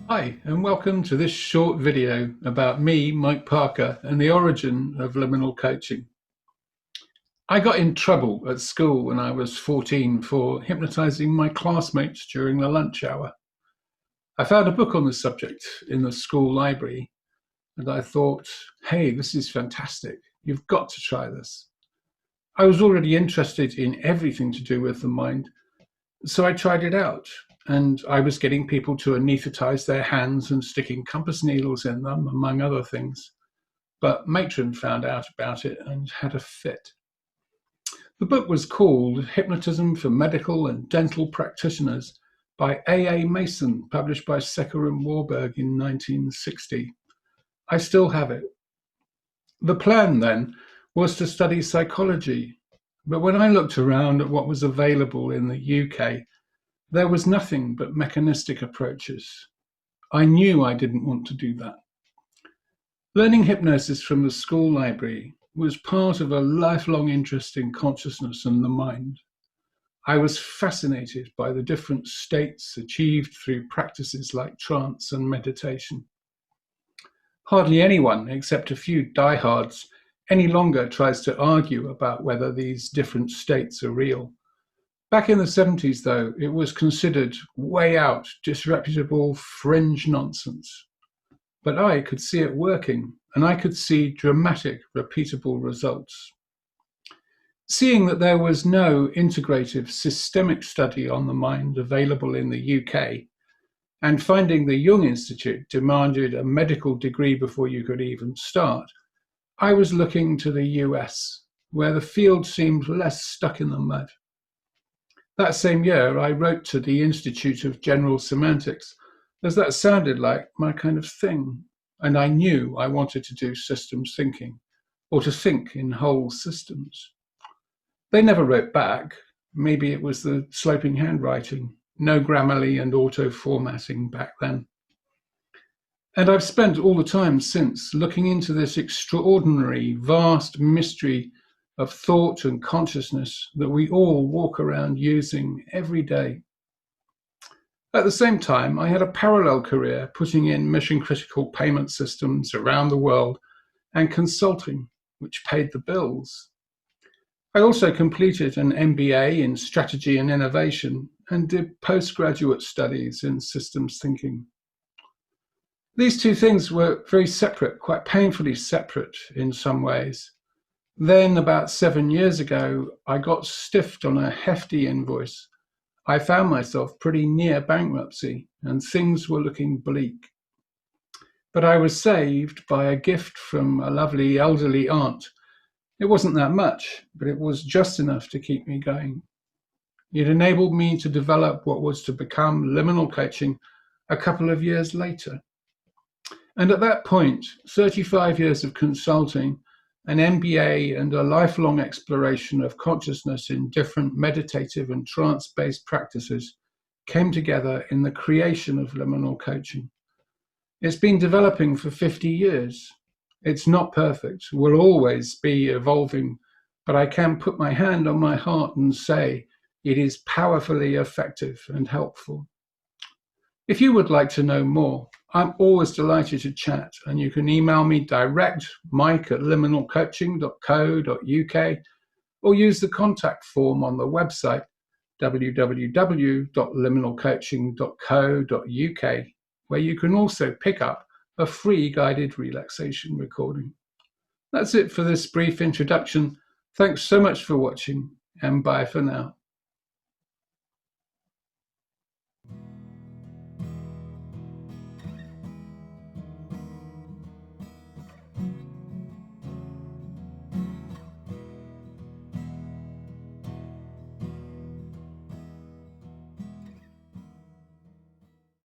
Hi, and welcome to this short video about me, Mike Parker, and the origin of liminal coaching. I got in trouble at school when I was 14 for hypnotizing my classmates during the lunch hour. I found a book on the subject in the school library, and I thought, hey, this is fantastic. You've got to try this. I was already interested in everything to do with the mind, so I tried it out, and I was getting people to anesthetize their hands and sticking compass needles in them, among other things. But matron found out about it and had a fit. The book was called Hypnotism for Medical and Dental Practitioners by A. Mason, published by Secker and Warburg in 1960. I still have it. The plan then was to study psychology, but when I looked around at what was available in the UK, there was nothing but mechanistic approaches. I knew I didn't want to do that. Learning hypnosis from the school library was part of a lifelong interest in consciousness and the mind. I was fascinated by the different states achieved through practices like trance and meditation. Hardly anyone, except a few diehards, any longer tries to argue about whether these different states are real. Back in the 70s, though, it was considered way out, disreputable, fringe nonsense. But I could see it working, and I could see dramatic, repeatable results. Seeing that there was no integrative, systemic study on the mind available in the UK, and finding the Jung Institute demanded a medical degree before you could even start, I was looking to the US, where the field seemed less stuck in the mud. That same year, I wrote to the Institute of General Semantics, as that sounded like my kind of thing, and I knew I wanted to do systems thinking, or to think in whole systems. They never wrote back. Maybe it was the sloping handwriting, no Grammarly and auto-formatting back then. And I've spent all the time since looking into this extraordinary, vast mystery of thought and consciousness that we all walk around using every day. At the same time, I had a parallel career putting in mission-critical payment systems around the world and consulting, which paid the bills. I also completed an MBA in strategy and innovation and did postgraduate studies in systems thinking. These two things were very separate, quite painfully separate in some ways. Then, about 7 years ago, I got stiffed on a hefty invoice. I found myself pretty near bankruptcy, and things were looking bleak. But I was saved by a gift from a lovely elderly aunt. It wasn't that much, but it was just enough to keep me going. It enabled me to develop what was to become liminal coaching a couple of years later. And at that point, 35 years of consulting, an MBA, and a lifelong exploration of consciousness in different meditative and trance-based practices came together in the creation of liminal coaching. It's been developing for 50 years. It's not perfect, will always be evolving, but I can put my hand on my heart and say it is powerfully effective and helpful. If you would like to know more, I'm always delighted to chat, and you can email me direct, mike@liminalcoaching.co.uk, or use the contact form on the website www.liminalcoaching.co.uk, where you can also pick up a free guided relaxation recording. That's it for this brief introduction. Thanks so much for watching, and bye for now.